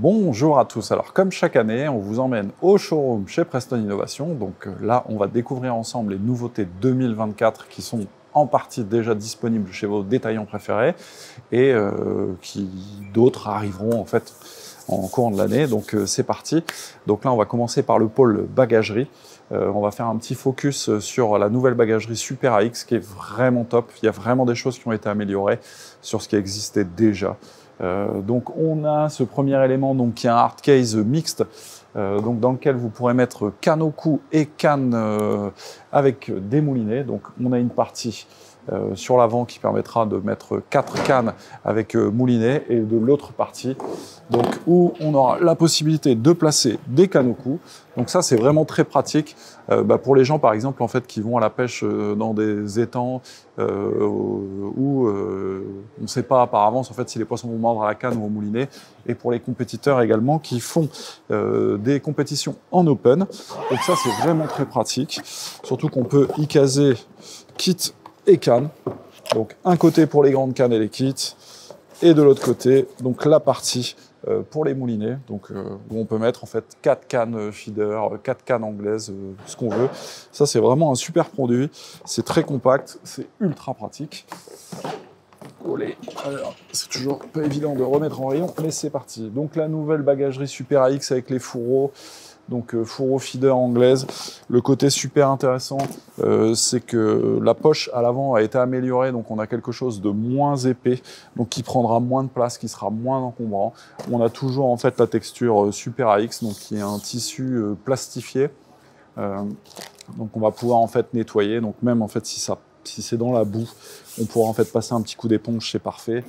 Bonjour à tous. Alors comme chaque année, on vous emmène au showroom chez Preston Innovation. Donc là, on va découvrir ensemble les nouveautés 2024 qui sont en partie déjà disponibles chez vos détaillants préférés et qui d'autres arriveront en fait en cours de l'année. Donc c'est parti. Donc là, on va commencer par le pôle bagagerie. On va faire un petit focus sur la nouvelle bagagerie Super AX qui est vraiment top. Il y a vraiment des choses qui ont été améliorées sur ce qui existait déjà. Donc on a ce premier élément donc, qui est un hard case mixte donc, dans lequel vous pourrez mettre canne au cou et canne avec des moulinets. Donc on a une partie sur l'avant qui permettra de mettre 4 cannes avec moulinet et de l'autre partie donc, où on aura la possibilité de placer des cannes au cou. Donc ça c'est vraiment très pratique pour les gens par exemple en fait, qui vont à la pêche dans des étangs où on ne sait pas par avance en fait, si les poissons vont mordre à la canne ou au moulinet, et pour les compétiteurs également qui font des compétitions en open. Donc ça c'est vraiment très pratique, surtout qu'on peut y caser kit et canne. Donc un côté pour les grandes cannes et les kits, et de l'autre côté donc la partie pour les moulinets, donc où on peut mettre en fait 4 cannes feeder, 4 cannes anglaises, ce qu'on veut. Ça c'est vraiment un super produit, c'est très compact, c'est ultra pratique. Alors, c'est toujours pas évident de remettre en rayon, mais c'est parti. Donc la nouvelle bagagerie Super AX avec les fourreaux. Donc fourreau feeder anglaise. Le côté super intéressant, c'est que la poche à l'avant a été améliorée, donc on a quelque chose de moins épais, donc qui prendra moins de place, qui sera moins encombrant. On a toujours en fait la texture Super AX, donc qui est un tissu plastifié. Donc on va pouvoir en fait nettoyer, donc même en fait si c'est dans la boue, on pourra en fait passer un petit coup d'éponge, c'est parfait.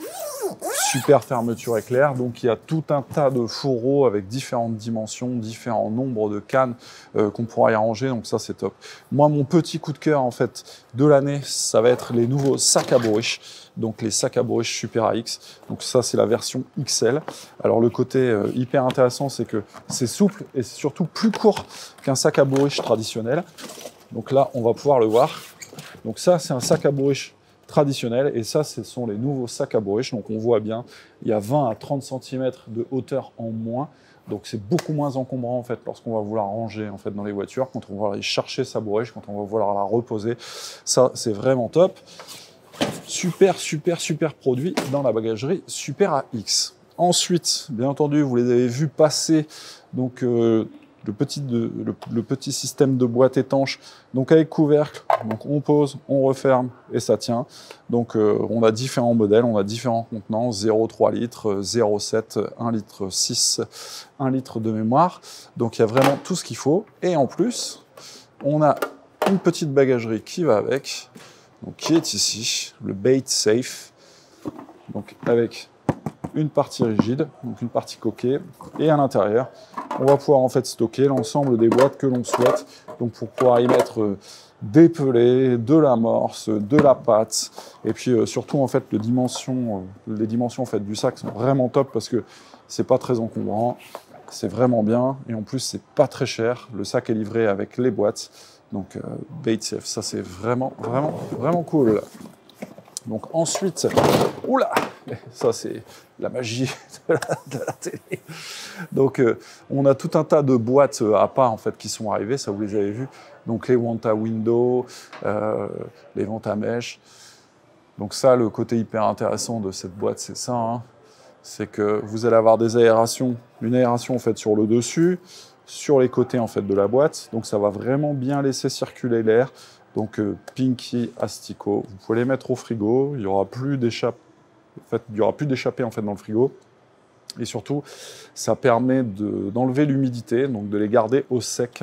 Super fermeture éclair, donc il y a tout un tas de fourreaux avec différentes dimensions, différents nombres de cannes qu'on pourra y ranger, donc ça c'est top. Moi mon petit coup de cœur en fait de l'année, ça va être les nouveaux sacs à bourriche, donc les sacs à bourriche Super AX, donc ça c'est la version XL. Alors le côté hyper intéressant, c'est que c'est souple et c'est surtout plus court qu'un sac à bourriche traditionnel. Donc là on va pouvoir le voir. Donc ça c'est un sac à bourriche traditionnel, et ça ce sont les nouveaux sacs à bourriche. Donc on voit bien, il y a 20 à 30 cm de hauteur en moins, donc c'est beaucoup moins encombrant en fait lorsqu'on va vouloir ranger en fait dans les voitures, quand on va aller chercher sa bourriche, quand on va vouloir la reposer. Ça c'est vraiment top. Super produit dans la bagagerie Super AX. Ensuite, bien entendu, vous les avez vus passer, donc le petit système de boîte étanche, donc avec couvercle, donc on pose, on referme et ça tient. Donc on a différents modèles, on a différents contenants, 0,3 litres, 0,7, 1 litre 6, 1 litre de mémoire. Donc il y a vraiment tout ce qu'il faut. Et en plus, on a une petite bagagerie qui va avec, donc qui est ici, le Bait Safe, donc avec une partie rigide, donc une partie coquée, et à l'intérieur, on va pouvoir en fait stocker l'ensemble des boîtes que l'on souhaite, donc pour pouvoir y mettre des pelets, de l'amorce, de la pâte, et puis surtout en fait les dimensions en fait du sac sont vraiment top parce que c'est pas très encombrant, c'est vraiment bien, et en plus c'est pas très cher. Le sac est livré avec les boîtes, donc Bait Safe, ça c'est vraiment cool. Donc ensuite, oula, ça c'est la magie de la télé. Donc on a tout un tas de boîtes à pas en fait qui sont arrivées, ça vous les avez vues. Donc les ventes à window, les ventes à mèche. Donc ça, le côté hyper intéressant de cette boîte, c'est ça, hein. C'est que vous allez avoir des aérations, une aération en fait sur le dessus, sur les côtés en fait de la boîte. Donc ça va vraiment bien laisser circuler l'air. Donc Pinky, Asticot, vous pouvez les mettre au frigo, il n'y aura plus d'échappée en fait dans le frigo. Et surtout, ça permet d'enlever l'humidité, donc de les garder au sec.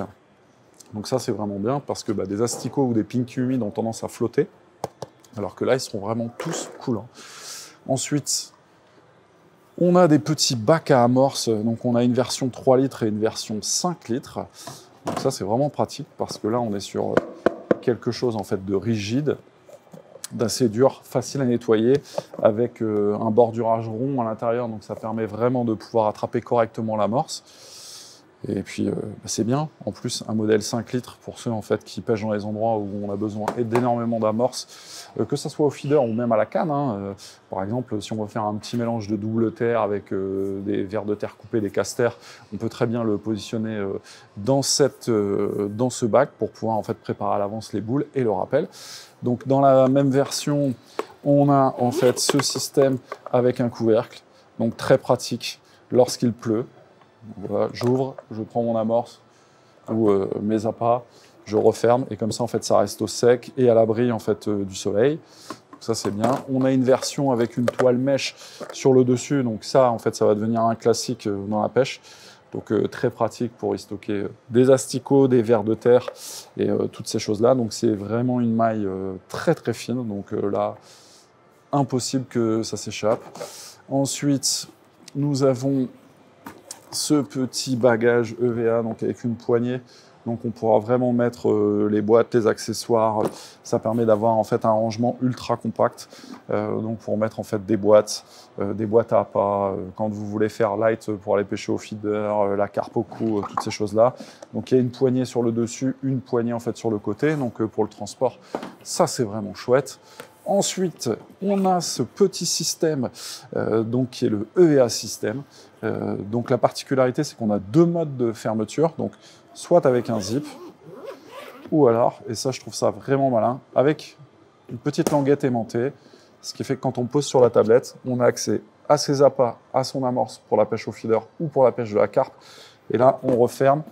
Donc ça c'est vraiment bien parce que des asticots ou des Pinky humides ont tendance à flotter, alors que là ils seront vraiment tous coulants. Ensuite, on a des petits bacs à amorce, donc on a une version 3 litres et une version 5 litres. Donc ça c'est vraiment pratique parce que là on est sur quelque chose en fait de rigide, d'assez dur, facile à nettoyer, avec un bordurage rond à l'intérieur, donc ça permet vraiment de pouvoir attraper correctement l'amorce. Et puis, c'est bien. En plus, un modèle 5 litres pour ceux en fait, qui pêchent dans les endroits où on a besoin d'énormément d'amorces, que ce soit au feeder ou même à la canne. Hein. Par exemple, si on veut faire un petit mélange de double terre avec des vers de terre coupés, des casters, on peut très bien le positionner dans ce bac pour pouvoir en fait, préparer à l'avance les boules et le rappel. Donc, dans la même version, on a en fait ce système avec un couvercle, donc très pratique lorsqu'il pleut. Voilà, j'ouvre, je prends mon amorce ou mes appâts, je referme et comme ça en fait ça reste au sec et à l'abri en fait du soleil. Donc ça c'est bien. On a une version avec une toile mèche sur le dessus, donc ça en fait ça va devenir un classique dans la pêche. Donc très pratique pour y stocker des asticots, des vers de terre et toutes ces choses là. Donc c'est vraiment une maille très très fine. Donc là impossible que ça s'échappe. Ensuite nous avons ce petit bagage EVA donc avec une poignée, donc on pourra vraiment mettre les boîtes, les accessoires. Ça permet d'avoir en fait un rangement ultra compact, donc pour mettre en fait des boîtes à appât, quand vous voulez faire light pour aller pêcher au feeder, la carpe au cou, toutes ces choses là. Donc il y a une poignée sur le dessus, une poignée en fait sur le côté, donc pour le transport, ça c'est vraiment chouette. Ensuite, on a ce petit système donc, qui est le EVA système. Donc la particularité, c'est qu'on a deux modes de fermeture, donc soit avec un zip, ou alors, et ça je trouve ça vraiment malin, avec une petite languette aimantée, ce qui fait que quand on pose sur la tablette, on a accès à ses appâts, à son amorce pour la pêche au feeder ou pour la pêche de la carpe. Et là, on referme,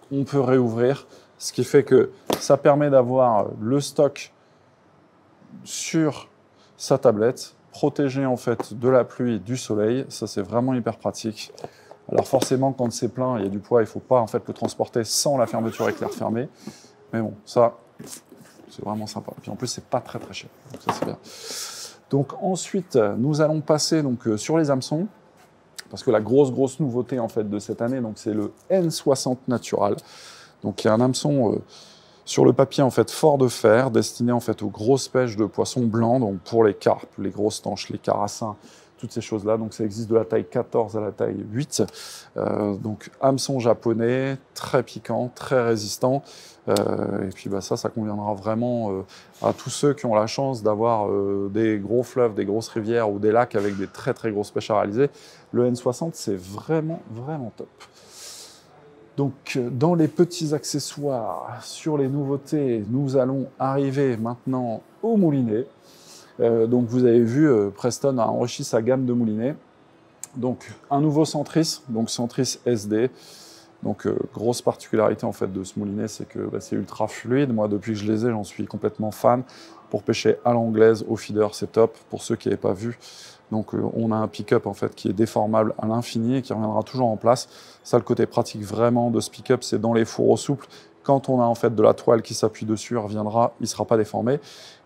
on peut réouvrir, ce qui fait que ça permet d'avoir le stock sur sa tablette, protégé en fait de la pluie et du soleil. Ça c'est vraiment hyper pratique. Alors forcément quand c'est plein, il y a du poids, il ne faut pas en fait le transporter sans la fermeture éclair fermée. Mais bon, ça c'est vraiment sympa. Puis en plus c'est pas très très cher. Donc ça c'est bien. Donc ensuite nous allons passer donc sur les hameçons, parce que la grosse nouveauté en fait de cette année, donc c'est le N60 Natural. Donc il y a un hameçon sur le papier en fait fort de fer, destiné en fait aux grosses pêches de poissons blancs, donc pour les carpes, les grosses tanches, les carassins, toutes ces choses-là. Donc ça existe de la taille 14 à la taille 8. Donc hameçon japonais, très piquant, très résistant. Et puis bah, ça conviendra vraiment à tous ceux qui ont la chance d'avoir des gros fleuves, des grosses rivières ou des lacs avec des très grosses pêches à réaliser. Le N60, c'est vraiment top. Donc, dans les petits accessoires, sur les nouveautés, nous allons arriver maintenant au moulinet. Donc, vous avez vu, Preston a enrichi sa gamme de moulinets. Donc, un nouveau Centris, donc Centris SD. Donc, grosse particularité en fait de ce moulinet, c'est que c'est ultra fluide. Moi, depuis que je les ai, j'en suis complètement fan. Pour pêcher à l'anglaise, au feeder, c'est top. Pour ceux qui n'avaient pas vu. Donc on a un pick-up en fait qui est déformable à l'infini et qui reviendra toujours en place. Ça, le côté pratique vraiment de ce pick-up, c'est dans les fourreaux souples. Quand on a en fait de la toile qui s'appuie dessus, il reviendra, il ne sera pas déformé.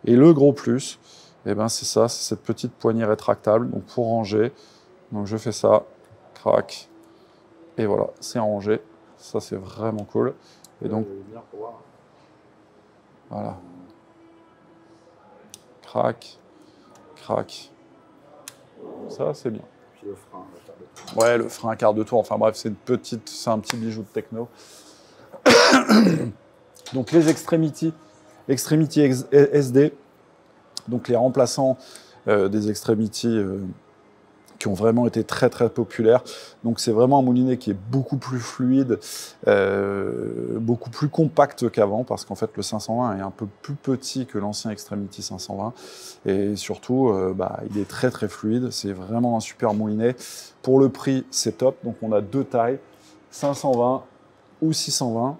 Et le gros plus, eh ben, c'est ça, c'est cette petite poignée rétractable. Donc pour ranger, donc je fais ça, crac, et voilà, c'est rangé. Ça c'est vraiment cool. Et donc voilà, crac, crac. Ça, c'est bien. Puis le frein, un quart de tour. Ouais, le frein à quart de tour. Enfin bref, c'est un petit bijou de techno. Donc les Extremity SD, donc les remplaçants des Extremity qui ont vraiment été très populaires. Donc c'est vraiment un moulinet qui est beaucoup plus fluide, beaucoup plus compact qu'avant, parce qu'en fait le 520 est un peu plus petit que l'ancien Extremity 520, et surtout il est très fluide. C'est vraiment un super moulinet. Pour le prix, c'est top. Donc on a deux tailles, 520 ou 620.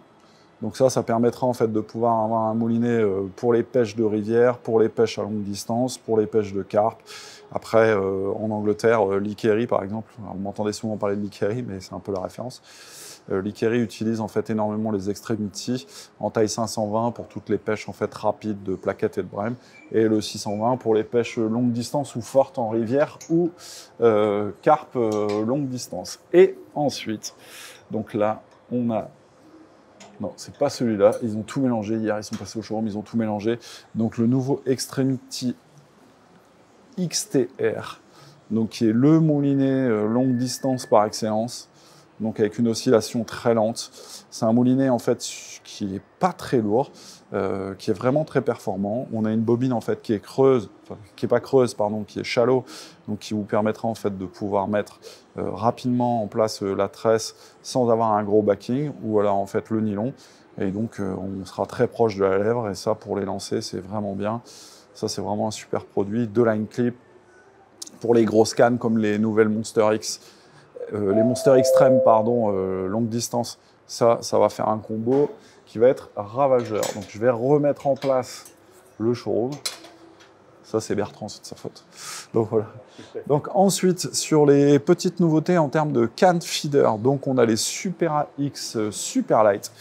Donc ça permettra en fait de pouvoir avoir un moulinet pour les pêches de rivière, pour les pêches à longue distance, pour les pêches de carpe. Après, en Angleterre, Lee-Kerry par exemple, alors, vous m'entendez souvent parler de Lee-Kerry, mais c'est un peu la référence. Lee-Kerry utilise en fait énormément les Extremity en taille 520 pour toutes les pêches en fait rapides de plaquettes et de brème, et le 620 pour les pêches longue distance ou fortes en rivière ou carpe longue distance. Et ensuite, donc là, on a... Non, c'est pas celui-là. Ils ont tout mélangé. Hier, ils sont passés au showroom, ils ont tout mélangé. Donc, le nouveau Extremity XTR, donc qui est le moulinet longue distance par excellence. donc avec une oscillation très lente. C'est un moulinet en fait qui n'est pas très lourd, qui est vraiment très performant. On a une bobine en fait qui est creuse, enfin, qui est pas creuse, pardon, qui est shallow, donc qui vous permettra en fait de pouvoir mettre rapidement en place la tresse sans avoir un gros backing, ou alors en fait le nylon. Et donc on sera très proche de la lèvre, et ça pour les lancer c'est vraiment bien. Ça c'est vraiment un super produit. Deux line clip pour les grosses cannes comme les nouvelles Monster X, les Monster Extreme pardon, longue distance. Ça va faire un combo qui va être ravageur. Donc je vais remettre en place le showroom. Ça c'est Bertrand, c'est de sa faute. Donc voilà. Donc ensuite sur les petites nouveautés en termes de canne feeder, donc on a les Super X Super Light.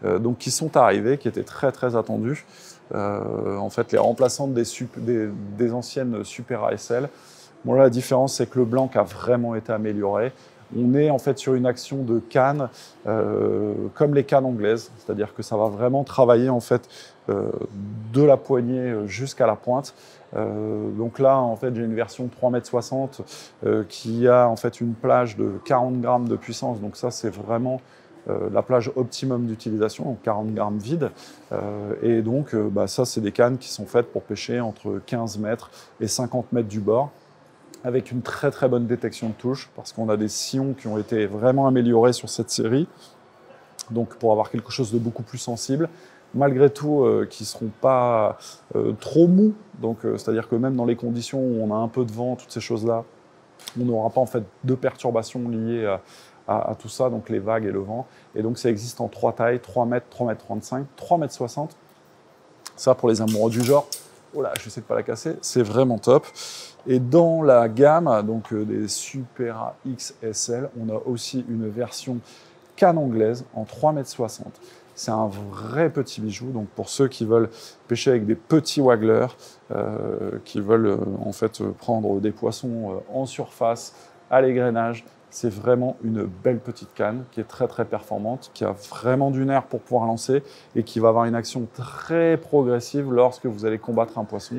Donc qui sont arrivés, qui étaient très très attendus. En fait, les remplaçantes des anciennes Super ASL. Bon, là, la différence, c'est que le blanc a vraiment été amélioré. On est en fait sur une action de canne comme les cannes anglaises, c'est-à-dire que ça va vraiment travailler en fait de la poignée jusqu'à la pointe. Donc là, en fait, j'ai une version 3,60 m qui a en fait une plage de 40 grammes de puissance. Donc ça, c'est vraiment la plage optimum d'utilisation, donc 40 grammes vide. Et donc, ça, c'est des cannes qui sont faites pour pêcher entre 15 mètres et 50 mètres du bord, avec une très très bonne détection de touche, parce qu'on a des sillons qui ont été vraiment améliorés sur cette série, donc pour avoir quelque chose de beaucoup plus sensible, malgré tout qui ne seront pas trop mous, donc c'est-à-dire que même dans les conditions où on a un peu de vent, toutes ces choses-là, on n'aura pas en fait de perturbations liées à tout ça, donc les vagues et le vent. Et donc ça existe en 3 tailles, 3 mètres, 3 mètres 35, 3 mètres 60. Ça pour les amoureux du genre, oh là, je sais de pas la casser, c'est vraiment top. Et dans la gamme donc des Super X SL, on a aussi une version canne anglaise en 3,60 m. C'est un vrai petit bijou, donc pour ceux qui veulent pêcher avec des petits wagglers, qui veulent en fait prendre des poissons en surface, à l'égrenage, c'est vraiment une belle petite canne qui est très très performante, qui a vraiment du nerf pour pouvoir lancer et qui va avoir une action très progressive lorsque vous allez combattre un poisson.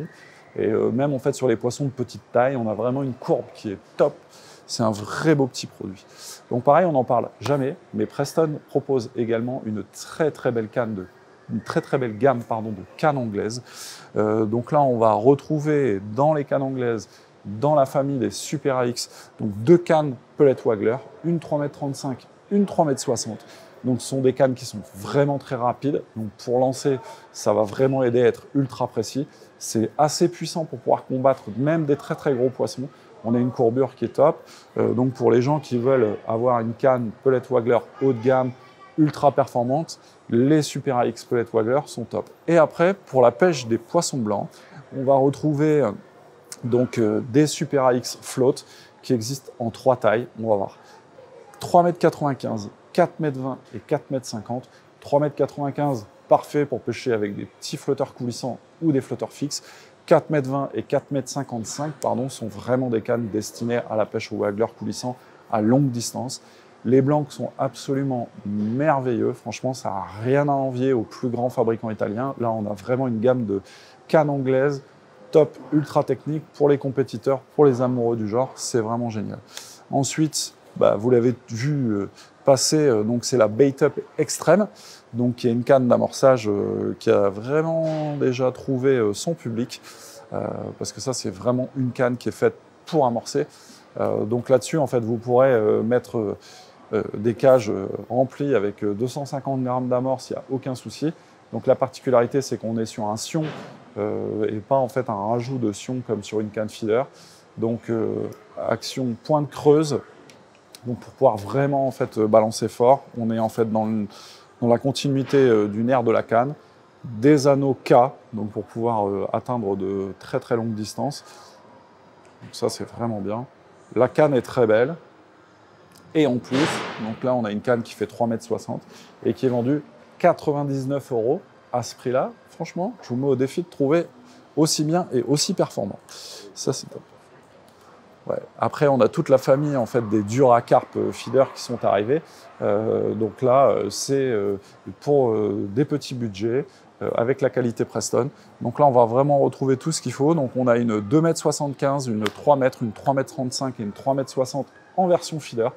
Et même en fait sur les poissons de petite taille, on a vraiment une courbe qui est top. C'est un vrai beau petit produit. Donc pareil, on n'en parle jamais, mais Preston propose également une très très belle gamme de cannes anglaises. Donc là, on va retrouver dans les cannes anglaises, dans la famille des Super AX, donc 2 cannes pellet waggler, une 3,35 m, une 3,60 m. Donc ce sont des cannes qui sont vraiment très rapides. Donc pour lancer, ça va vraiment aider à être ultra précis. C'est assez puissant pour pouvoir combattre même des très très gros poissons. On a une courbure qui est top. Donc pour les gens qui veulent avoir une canne pellet waggler haut de gamme, ultra performante, les Super AX pellet waggler sont top. Et après, pour la pêche des poissons blancs, on va retrouver donc des Super AX float qui existent en 3 tailles. On va voir 3,95 m, 4,20 m et 4,50 m. 3,95 m, parfait pour pêcher avec des petits flotteurs coulissants ou des flotteurs fixes. 4,20 m et 4,55 m pardon, sont vraiment des cannes destinées à la pêche au waggler coulissant à longue distance. Les blancs sont absolument merveilleux. Franchement, ça n'a rien à envier aux plus grands fabricants italiens. Là, on a vraiment une gamme de cannes anglaises top, ultra technique pour les compétiteurs, pour les amoureux du genre. C'est vraiment génial. Ensuite, vous l'avez vu passer, donc c'est la Bait Up Extreme, donc qui est une canne d'amorçage qui a vraiment déjà trouvé son public, parce que ça, c'est vraiment une canne qui est faite pour amorcer. Donc là-dessus, en fait, vous pourrez mettre des cages remplies avec 250 grammes d'amorce, il n'y a aucun souci. Donc la particularité, c'est qu'on est sur un sion et pas en fait un rajout de sion comme sur une canne feeder. Donc action pointe creuse. Donc pour pouvoir vraiment en fait balancer fort, on est en fait dans la continuité du nerf de la canne, des anneaux K, donc pour pouvoir atteindre de très très longues distances. Donc ça c'est vraiment bien. La canne est très belle. Et en plus, donc là on a une canne qui fait 3,60 m et qui est vendue 99 € à ce prix-là. Franchement, je vous mets au défi de trouver aussi bien et aussi performant. Ça c'est top. Ouais. Après, on a toute la famille en fait des Duracarp feeder qui sont arrivés. Donc là, c'est pour des petits budgets avec la qualité Preston. Donc là, on va vraiment retrouver tout ce qu'il faut. Donc on a une 2,75 m, une 3 m, une 3,35 m et une 3,60 m en version feeder.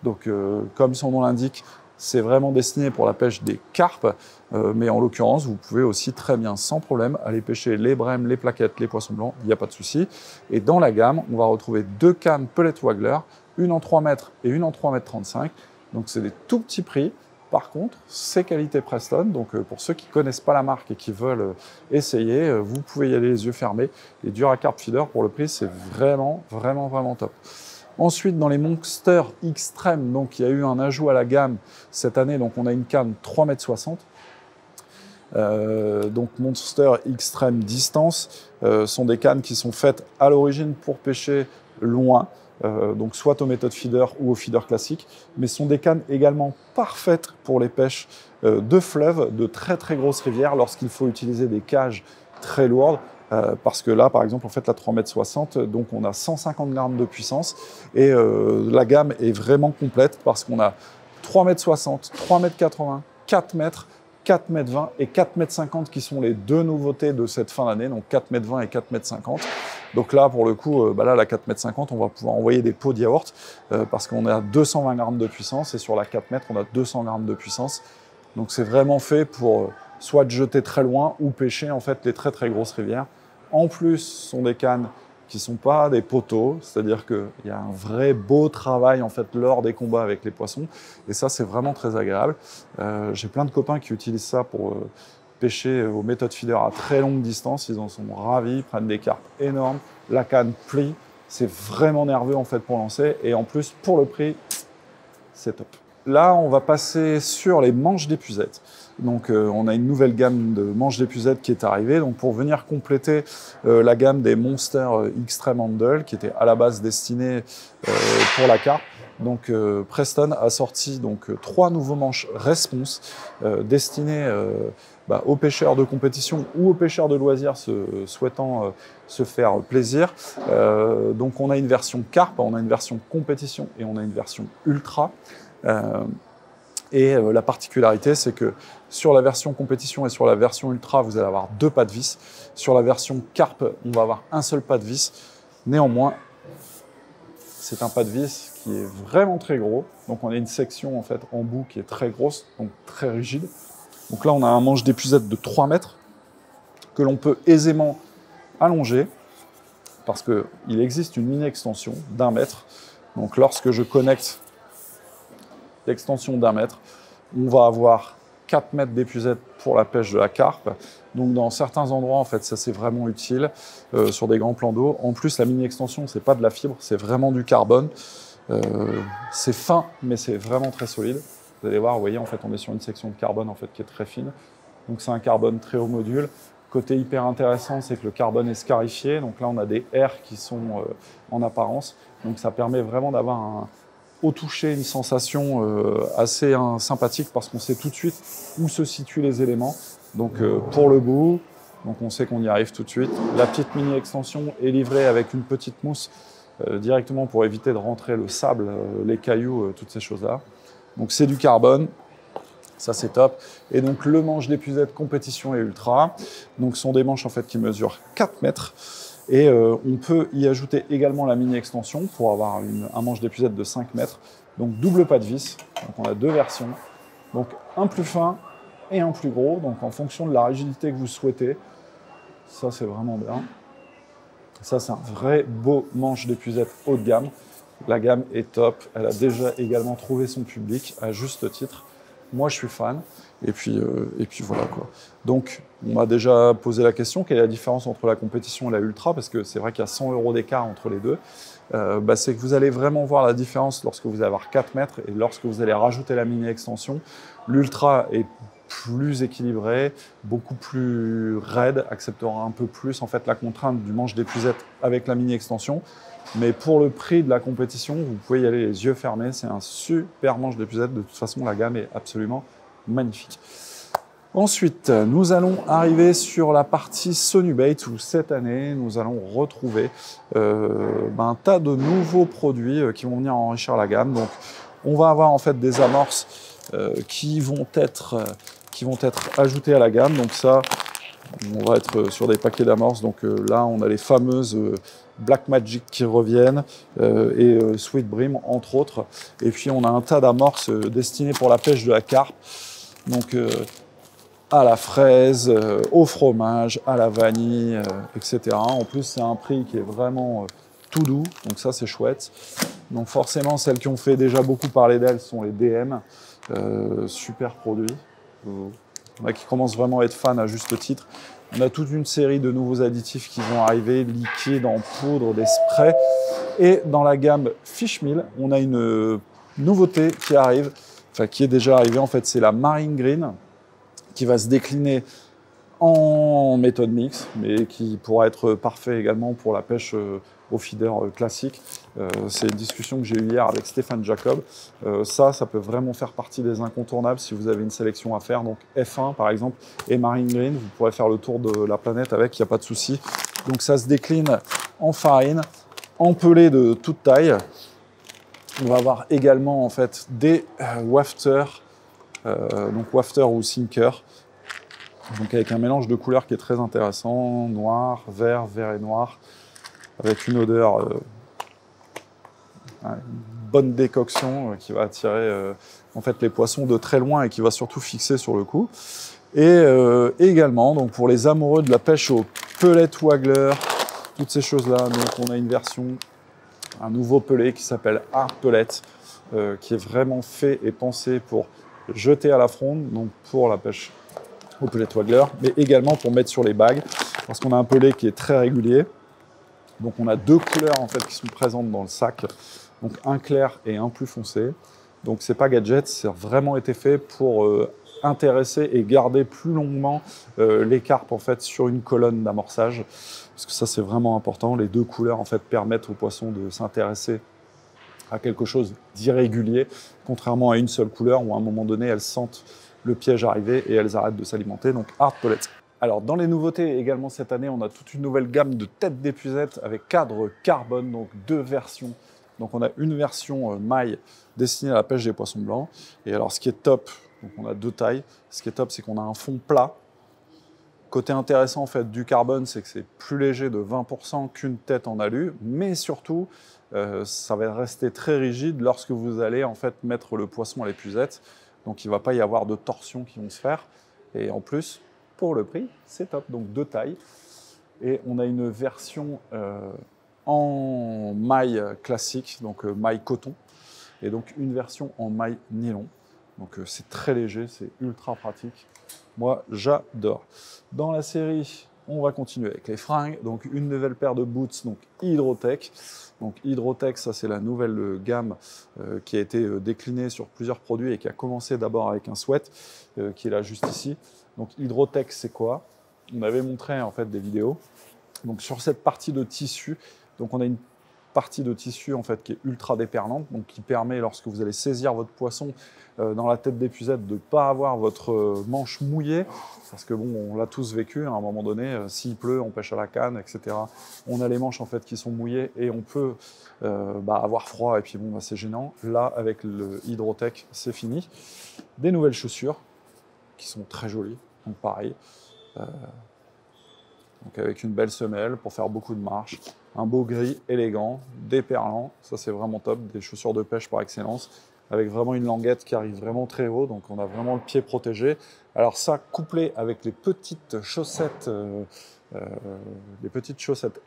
Donc, comme son nom l'indique, c'est vraiment destiné pour la pêche des carpes, mais en l'occurrence, vous pouvez aussi très bien, sans problème, aller pêcher les brèmes, les plaquettes, les poissons blancs, il n'y a pas de souci. Et dans la gamme, on va retrouver 2 cannes pellet waggler, une en 3 mètres et une en 3 mètres 35. Donc c'est des tout petits prix. Par contre, c'est qualité Preston. Donc pour ceux qui ne connaissent pas la marque et qui veulent essayer, vous pouvez y aller les yeux fermés. Les Duracarp Feeder, pour le prix, c'est vraiment, vraiment, vraiment top. Ensuite, dans les Monster Extreme, donc il y a eu un ajout à la gamme cette année. Donc on a une canne 3,60 m. Donc Monster Extreme Distance sont des cannes qui sont faites à l'origine pour pêcher loin. Donc soit aux méthodes feeder ou au feeder classique, mais sont des cannes également parfaites pour les pêches de fleuves, de très très grosses rivières, lorsqu'il faut utiliser des cages très lourdes, parce que là, par exemple, en fait, la 3,60 m, donc on a 150 grammes de puissance, et la gamme est vraiment complète, parce qu'on a 3,60 m, 3,80 m, 4 mètres, 4,20 m et 4,50 m qui sont les deux nouveautés de cette fin d'année, donc 4,20 m et 4,50 m. Donc là, pour le coup, là, la 4,50 m, on va pouvoir envoyer des pots de yaourt parce qu'on est à 220 grammes de puissance et sur la 4 mètres, on a 200 grammes de puissance. Donc c'est vraiment fait pour soit jeter très loin ou pêcher en fait les très très grosses rivières. En plus, ce sont des cannes qui ne sont pas des poteaux, c'est-à-dire qu'il y a un vrai beau travail en fait lors des combats avec les poissons et ça, c'est vraiment très agréable. J'ai plein de copains qui utilisent ça pour pêcher aux méthodes feeder à très longue distance, ils en sont ravis, ils prennent des carpes énormes, la canne plie, c'est vraiment nerveux en fait pour lancer et en plus pour le prix, c'est top. Là, on va passer sur les manches d'épuisette. Donc, on a une nouvelle gamme de manches d'épuisette qui est arrivée. Donc, pour venir compléter la gamme des Monster Extreme Handle, qui était à la base destinée pour la carpe. Donc, Preston a sorti donc 3 nouveaux manches Response destinés aux pêcheurs de compétition ou aux pêcheurs de loisirs souhaitant se faire plaisir. Donc, on a une version carpe, on a une version compétition et on a une version ultra. La particularité, c'est que sur la version compétition et sur la version ultra, vous allez avoir 2 pas de vis. Sur la version carpe, on va avoir un seul pas de vis. Néanmoins, c'est un pas de vis qui est vraiment très gros. Donc on a une section en fait en bout qui est très grosse, donc très rigide. Donc là, on a un manche d'épuisette de 3 mètres que l'on peut aisément allonger parce qu'il existe une mini-extension d'1 mètre. Donc lorsque je connecte l'extension d'1 mètre, on va avoir 4 mètres d'épuisette pour la pêche de la carpe. Donc dans certains endroits, en fait, ça c'est vraiment utile sur des grands plans d'eau. En plus, la mini-extension, c'est pas de la fibre, c'est vraiment du carbone. C'est fin, mais c'est vraiment très solide. Vous allez voir, vous voyez, en fait, on est sur une section de carbone en fait, qui est très fine. Donc c'est un carbone très haut module. Côté hyper intéressant, c'est que le carbone est scarifié. Donc là, on a des airs qui sont en apparence. Donc ça permet vraiment d'avoir au toucher une sensation assez sympathique parce qu'on sait tout de suite où se situent les éléments. Donc pour le bout, donc on sait qu'on y arrive tout de suite. La petite mini-extension est livrée avec une petite mousse directement pour éviter de rentrer le sable, les cailloux, toutes ces choses-là. Donc c'est du carbone, ça c'est top. Et donc le manche d'épuisette compétition et ultra, donc ce sont des manches en fait qui mesurent 4 mètres. Et on peut y ajouter également la mini-extension pour avoir un manche d'épuisette de 5 mètres. Donc double pas de vis, donc on a 2 versions. Donc un plus fin et un plus gros, donc en fonction de la rigidité que vous souhaitez. Ça c'est vraiment bien. Ça c'est un vrai beau manche d'épuisette haut de gamme. La gamme est top, elle a déjà également trouvé son public à juste titre. Moi je suis fan. Et puis voilà quoi. Donc, on m'a déjà posé la question, quelle est la différence entre la compétition et la ultra? Parce que c'est vrai qu'il y a 100 € d'écart entre les deux. C'est que vous allez vraiment voir la différence lorsque vous allez avoir 4 mètres et lorsque vous allez rajouter la mini-extension. L'ultra est plus équilibré, beaucoup plus raide, acceptera un peu plus en fait la contrainte du manche d'épuisette avec la mini-extension. Mais pour le prix de la compétition, vous pouvez y aller les yeux fermés. C'est un super manche d'épuisette. De toute façon, la gamme est absolument magnifique. Ensuite, nous allons arriver sur la partie Sonubait où cette année, nous allons retrouver un tas de nouveaux produits qui vont venir enrichir la gamme. Donc, on va avoir en fait des amorces qui vont être ajoutées à la gamme. Donc ça, On va être sur des paquets d'amorces. Donc là, on a les fameuses Black Magic qui reviennent et Sweet Bream, entre autres. Et puis, on a un tas d'amorces destinées pour la pêche de la carpe. Donc, à la fraise, au fromage, à la vanille, etc. En plus, c'est un prix qui est vraiment tout doux. Donc ça, c'est chouette. Donc forcément, celles qui ont fait déjà beaucoup parler d'elles sont les DM. Super produits. Il y en a qui commencent vraiment à être fans à juste titre. On a toute une série de nouveaux additifs qui vont arriver, liquides, en poudre, des sprays. Et dans la gamme Fishmeal, on a une nouveauté qui arrive, enfin qui est déjà arrivée en fait, c'est la Marine Green, qui va se décliner en méthode mix, mais qui pourra être parfait également pour la pêche au feeder classique. C'est une discussion que j'ai eue hier avec Stéphane Jacob. Ça peut vraiment faire partie des incontournables si vous avez une sélection à faire. Donc F1 par exemple et Marine Green, vous pourrez faire le tour de la planète avec, il n'y a pas de souci. Donc ça se décline en farine, en pelé de toute taille. On va avoir également en fait des wafters, donc wafter ou sinker. Donc avec un mélange de couleurs qui est très intéressant, noir, vert, vert et noir, avec une odeur, une bonne décoction qui va attirer en fait les poissons de très loin et qui va surtout fixer sur le coup. Et également, donc pour les amoureux de la pêche au pellet waggler, toutes ces choses-là, donc on a une version, un nouveau pellet qui s'appelle Hard Pellet, qui est vraiment fait et pensé pour jeter à la fronde, donc pour la pêche au pellet waggler, mais également pour mettre sur les bagues, parce qu'on a un pellet qui est très régulier. Donc on a deux couleurs en fait qui sont présentes dans le sac, donc un clair et un plus foncé. Donc c'est pas gadget, c'est vraiment été fait pour intéresser et garder plus longuement les carpes en fait sur une colonne d'amorçage, parce que ça c'est vraiment important. Les deux couleurs en fait permettent aux poissons de s'intéresser à quelque chose d'irrégulier, contrairement à une seule couleur où à un moment donné elles sentent le piège arriver et elles arrêtent de s'alimenter. Donc Hard Pellet. Alors dans les nouveautés également cette année, on a toute une nouvelle gamme de têtes d'épuisette avec cadre carbone, donc deux versions. Donc on a une version maille destinée à la pêche des poissons blancs. Et alors ce qui est top, donc on a deux tailles. Ce qui est top, c'est qu'on a un fond plat. Côté intéressant en fait du carbone, c'est que c'est plus léger de 20% qu'une tête en alu, mais surtout ça va rester très rigide lorsque vous allez en fait mettre le poisson à l'épuisette. Donc il ne va pas y avoir de torsions qui vont se faire. Et en plus, pour le prix, c'est top. Donc deux tailles. Et on a une version en maille classique, donc maille coton. Et donc une version en maille nylon. Donc c'est très léger, c'est ultra pratique. Moi, j'adore. Dans la série, on va continuer avec les fringues. Donc une nouvelle paire de boots, donc Hydrotech. Donc Hydrotech, ça c'est la nouvelle gamme qui a été déclinée sur plusieurs produits et qui a commencé d'abord avec un sweat qui est là juste ici. Donc Hydrotech, c'est quoi? On avait montré en fait des vidéos. Donc sur cette partie de tissu, donc on a une partie de tissu en fait qui est ultra déperlante, donc qui permet lorsque vous allez saisir votre poisson dans la tête d'épuisette de ne pas avoir votre manche mouillée, parce que bon, on l'a tous vécu, hein, à un moment donné, s'il pleut, on pêche à la canne, etc. On a les manches en fait qui sont mouillées et on peut avoir froid et puis bon, c'est gênant. Là, avec le Hydrotech, c'est fini. Des nouvelles chaussures qui sont très jolies, donc pareil. Donc avec une belle semelle pour faire beaucoup de marches, un beau gris élégant, déperlant, ça c'est vraiment top, des chaussures de pêche par excellence, avec vraiment une languette qui arrive vraiment très haut, donc on a vraiment le pied protégé. Alors ça, couplé avec les petites chaussettes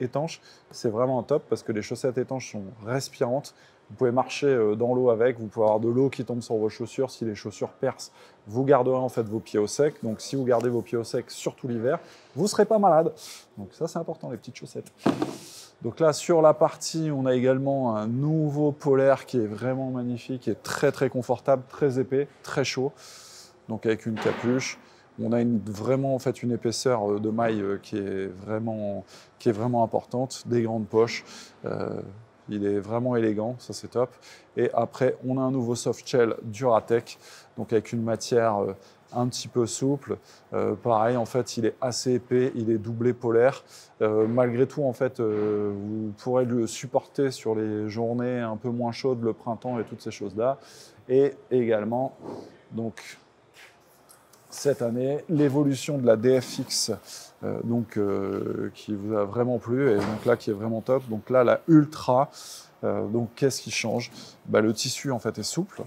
étanches, c'est vraiment top parce que les chaussettes étanches sont respirantes. Vous pouvez marcher dans l'eau avec, vous pouvez avoir de l'eau qui tombe sur vos chaussures. Si les chaussures percent, vous garderez en fait vos pieds au sec. Donc si vous gardez vos pieds au sec, surtout l'hiver, vous ne serez pas malade. Donc ça c'est important, les petites chaussettes. Donc là sur la partie, on a également un nouveau polaire qui est vraiment magnifique, qui est très très confortable, très épais, très chaud. Donc avec une capuche. On a vraiment en fait une épaisseur de maille qui est vraiment importante, des grandes poches. Il est vraiment élégant, ça c'est top. Et après, on a un nouveau soft shell Duratec, donc avec une matière un petit peu souple. Pareil, en fait, il est assez épais, il est doublé polaire. Malgré tout, en fait, vous pourrez le supporter sur les journées un peu moins chaudes, le printemps et toutes ces choses-là. Et également, donc, cette année, l'évolution de la DFX, qui vous a vraiment plu, et donc là, qui est vraiment top. Donc là, la Ultra, donc qu'est-ce qui change? Le tissu, en fait, est souple,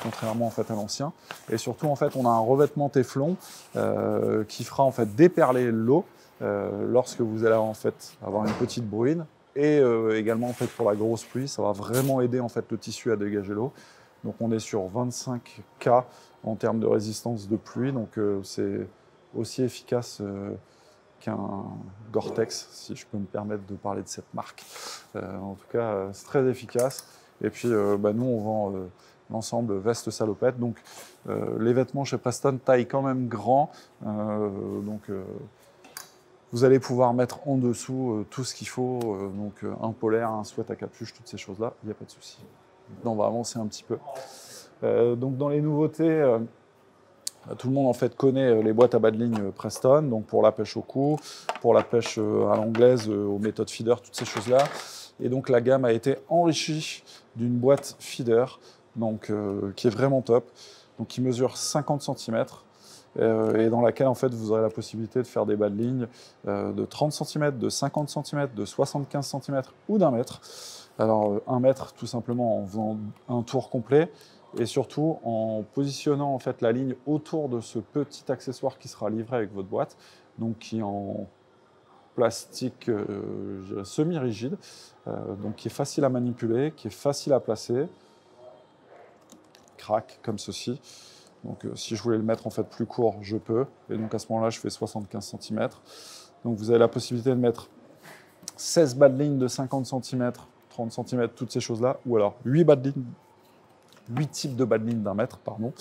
contrairement en fait, à l'ancien. Et surtout, en fait, on a un revêtement Téflon qui fera en fait déperler l'eau lorsque vous allez en fait avoir une petite bruine. Et également en fait, pour la grosse pluie, ça va vraiment aider en fait, le tissu à dégager l'eau. Donc on est sur 25 K en termes de résistance de pluie. Donc c'est aussi efficace qu'un Gore-Tex, si je peux me permettre de parler de cette marque. En tout cas, c'est très efficace. Et puis nous, on vend l'ensemble veste salopette. Donc les vêtements chez Preston taille quand même grand. Vous allez pouvoir mettre en dessous tout ce qu'il faut, un polaire, un sweat à capuche, toutes ces choses-là, il n'y a pas de souci. Maintenant, on va avancer un petit peu. Donc dans les nouveautés, tout le monde en fait connaît les boîtes à bas de ligne Preston, donc pour la pêche au cou, pour la pêche à l'anglaise, aux méthodes feeder, toutes ces choses-là. Et donc la gamme a été enrichie d'une boîte feeder, qui est vraiment top, donc qui mesure 50 cm. Et dans laquelle en fait, vous aurez la possibilité de faire des bas de ligne de 30 cm, de 50 cm, de 75 cm ou d'1 mètre. Alors 1 mètre tout simplement en faisant un tour complet et surtout en positionnant en fait, la ligne autour de ce petit accessoire qui sera livré avec votre boîte, donc qui est en plastique semi-rigide, donc qui est facile à manipuler, qui est facile à placer, craque comme ceci. Donc si je voulais le mettre en fait plus court, je peux. Et donc à ce moment-là, je fais 75 cm. Donc vous avez la possibilité de mettre 16 bas de ligne de 50 cm, 30 cm, toutes ces choses-là. Ou alors 8 bas de ligne, 8 types de bas de ligne d'1 mètre, pardon.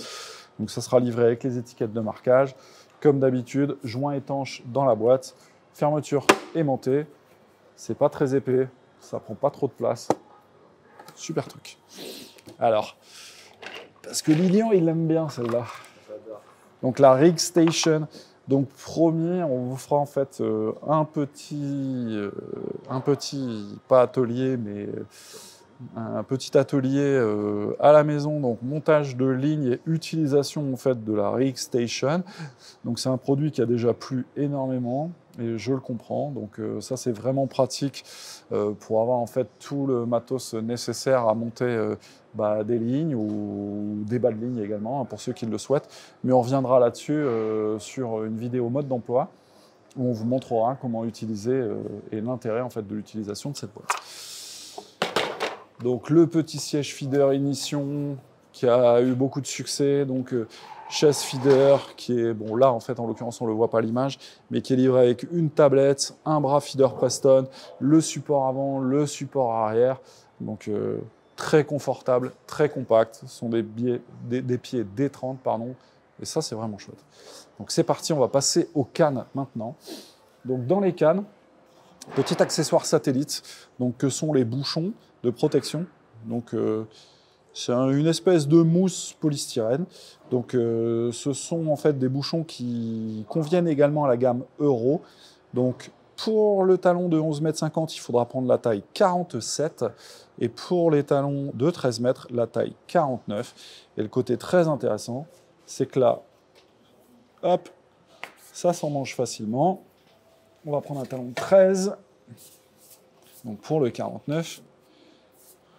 Donc ça sera livré avec les étiquettes de marquage. Comme d'habitude, joint étanche dans la boîte, fermeture aimantée. C'est pas très épais, ça prend pas trop de place. Super truc. Alors, parce que Lilian, il aime bien celle-là. Donc la Rig Station. Donc premier, on vous fera en fait un petit, pas atelier, mais un petit atelier à la maison. Donc montage de ligne et utilisation en fait de la Rig Station. Donc c'est un produit qui a déjà plu énormément et je le comprends. Donc ça c'est vraiment pratique pour avoir en fait tout le matos nécessaire à monter des lignes ou des bas de ligne également, hein, pour ceux qui le souhaitent. Mais on reviendra là-dessus sur une vidéo mode d'emploi où on vous montrera comment utiliser et l'intérêt en fait, de l'utilisation de cette boîte. Donc le petit siège feeder Ignition qui a eu beaucoup de succès, donc chaise feeder qui est, bon là en fait en l'occurrence on ne le voit pas à l'image, mais qui est livré avec une tablette, un bras feeder Preston, le support avant, le support arrière, donc très confortable, très compact, ce sont des pieds D30 pardon, et ça c'est vraiment chouette. Donc c'est parti, on va passer aux cannes maintenant. Donc dans les cannes, petit accessoire satellite, donc que sont les bouchons de protection. Donc c'est une espèce de mousse polystyrène. Donc ce sont en fait des bouchons qui conviennent également à la gamme Euro. Donc pour le talon de 11,50 m, il faudra prendre la taille 47. Et pour les talons de 13 mètres, la taille 49. Et le côté très intéressant, c'est que là, hop, ça s'emmanche facilement. On va prendre un talon de 13. Donc pour le 49,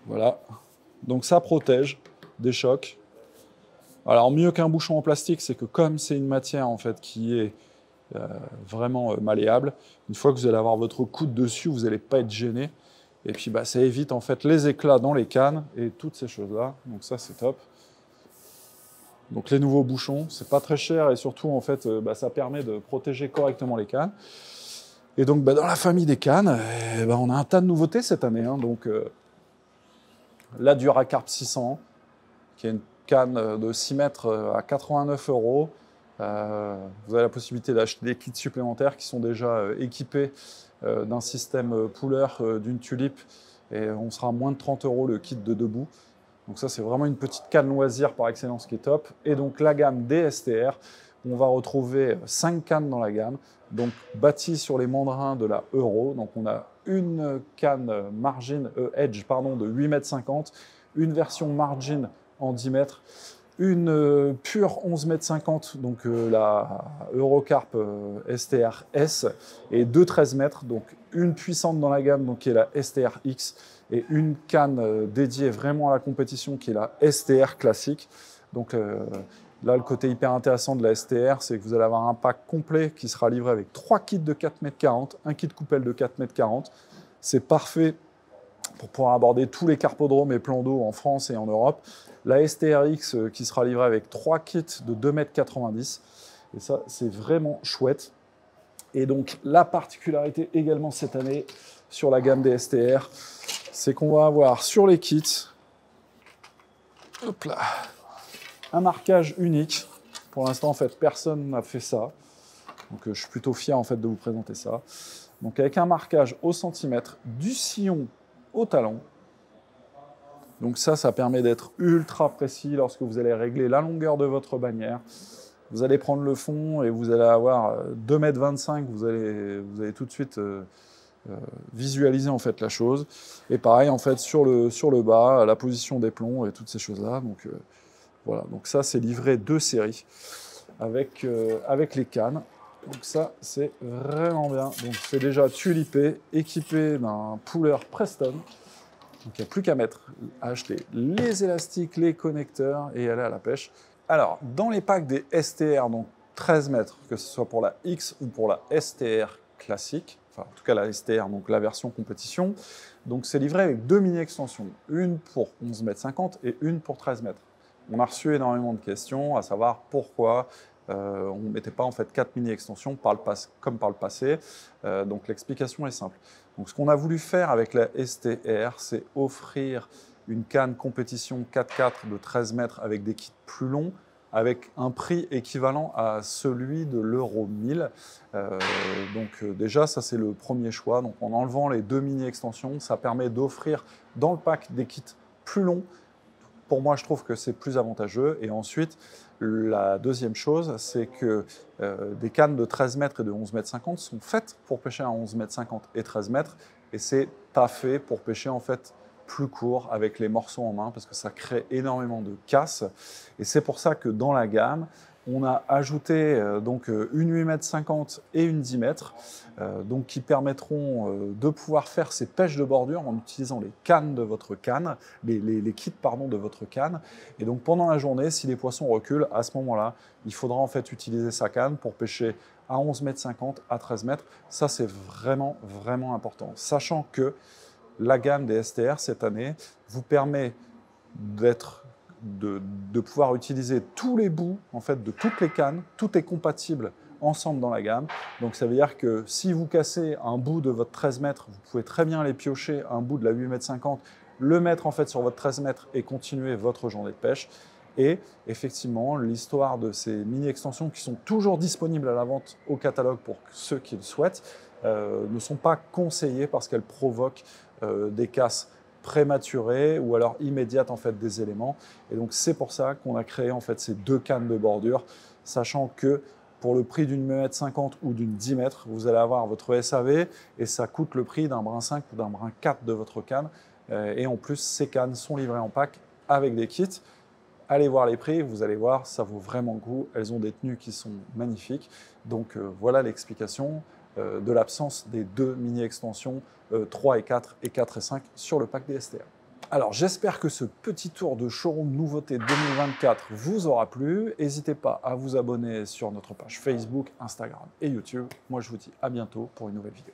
voilà. Donc ça protège des chocs. Alors mieux qu'un bouchon en plastique, c'est que comme c'est une matière en fait qui est vraiment malléable, une fois que vous allez avoir votre coude dessus, vous n'allez pas être gêné. Et puis ça évite en fait les éclats dans les cannes et toutes ces choses-là. Donc ça c'est top. Donc les nouveaux bouchons, c'est pas très cher et surtout en fait ça permet de protéger correctement les cannes. Et donc dans la famille des cannes, on a un tas de nouveautés cette année. Hein. Donc la Duracarp 600, qui est une canne de 6 mètres à 89 €. Vous avez la possibilité d'acheter des kits supplémentaires qui sont déjà équipés d'un système pooler d'une tulipe et on sera à moins de 30 € le kit de debout. Donc ça c'est vraiment une petite canne loisir par excellence qui est top. Et donc la gamme DSTR, on va retrouver 5 cannes dans la gamme, donc bâties sur les mandrins de la Euro. Donc on a une canne margin Edge de 8,50 m, une version margin en 10 mètres une pure 11,50 m, donc la Eurocarp STR S, et deux 13 mètres, donc une puissante dans la gamme, donc qui est la STR X, et une canne dédiée vraiment à la compétition, qui est la STR classique. Donc là, le côté hyper intéressant de la STR, c'est que vous allez avoir un pack complet qui sera livré avec 3 kits de 4,40 m, un kit coupelle de 4,40 m. C'est parfait pour pouvoir aborder tous les carpodromes et plans d'eau en France et en Europe. La STRX qui sera livrée avec 3 kits de 2,90 m. Et ça, c'est vraiment chouette. Et donc, la particularité également cette année sur la gamme des STR, c'est qu'on va avoir sur les kits, hop là, un marquage unique. Pour l'instant, en fait, personne n'a fait ça. Donc, je suis plutôt fier en fait de vous présenter ça. Donc, avec un marquage au centimètre du sillon au talon. Donc ça permet d'être ultra précis lorsque vous allez régler la longueur de votre bannière. Vous allez prendre le fond et vous allez avoir 2,25 m. Vous allez tout de suite visualiser en fait la chose. Et pareil en fait sur le bas, la position des plombs et toutes ces choses-là. Donc voilà. Donc ça c'est livré de série avec les cannes. Donc ça c'est vraiment bien. Donc c'est déjà tulipé, équipé d'un puller Preston. Donc il n'y a plus qu'à acheter les élastiques, les connecteurs et aller à la pêche. Alors, dans les packs des STR, donc 13 mètres, que ce soit pour la X ou pour la STR classique, enfin en tout cas la STR, donc la version compétition, donc c'est livré avec 2 mini-extensions, une pour 11,50 m et une pour 13 mètres. On a reçu énormément de questions, à savoir pourquoi on ne mettait pas en fait 4 mini-extensions comme par le passé. Donc l'explication est simple. Donc, ce qu'on a voulu faire avec la STR, c'est offrir une canne compétition 4x4 de 13 mètres avec des kits plus longs, avec un prix équivalent à celui de l'Euro 1000. Déjà, ça c'est le premier choix. Donc, en enlevant les 2 mini-extensions, ça permet d'offrir dans le pack des kits plus longs. Pour moi, je trouve que c'est plus avantageux. Et ensuite, la deuxième chose, c'est que des cannes de 13 mètres et de 11,50 m sont faites pour pêcher à 11,50 m et 13 mètres. Et c'est pas fait pour pêcher en fait plus court avec les morceaux en main parce que ça crée énormément de casse. Et c'est pour ça que dans la gamme, on a ajouté une 8,50 m et une 10 mètres, qui permettront de pouvoir faire ces pêches de bordure en utilisant les cannes de votre canne, les kits de votre canne. Et donc pendant la journée, si les poissons reculent, à ce moment-là, il faudra en fait utiliser sa canne pour pêcher à 11,50 m, à 13 mètres. Ça, c'est vraiment, vraiment important. Sachant que la gamme des STR cette année vous permet de pouvoir utiliser tous les bouts en fait, de toutes les cannes. Tout est compatible ensemble dans la gamme. Donc ça veut dire que si vous cassez un bout de votre 13 mètres, vous pouvez très bien aller piocher un bout de la 8,50 m, le mettre en fait sur votre 13 mètres et continuer votre journée de pêche. Et effectivement, l'histoire de ces mini-extensions qui sont toujours disponibles à la vente au catalogue pour ceux qui le souhaitent, ne sont pas conseillées parce qu'elles provoquent des casses prématurées ou alors immédiates en fait des éléments. Et donc c'est pour ça qu'on a créé en fait ces 2 cannes de bordure, sachant que pour le prix d'une 1,50 m ou d'une 10 mètres, vous allez avoir votre SAV et ça coûte le prix d'un brin 5 ou d'un brin 4 de votre canne. Et en plus, ces cannes sont livrées en pack avec des kits. Allez voir les prix, vous allez voir, ça vaut vraiment le coup. Elles ont des tenues qui sont magnifiques. Donc voilà l'explication de l'absence des 2 mini-extensions 3 et 4 et 4 et 5 sur le pack des STR. Alors j'espère que ce petit tour de showroom nouveauté 2024 vous aura plu. N'hésitez pas à vous abonner sur notre page Facebook, Instagram et YouTube. Moi je vous dis à bientôt pour une nouvelle vidéo.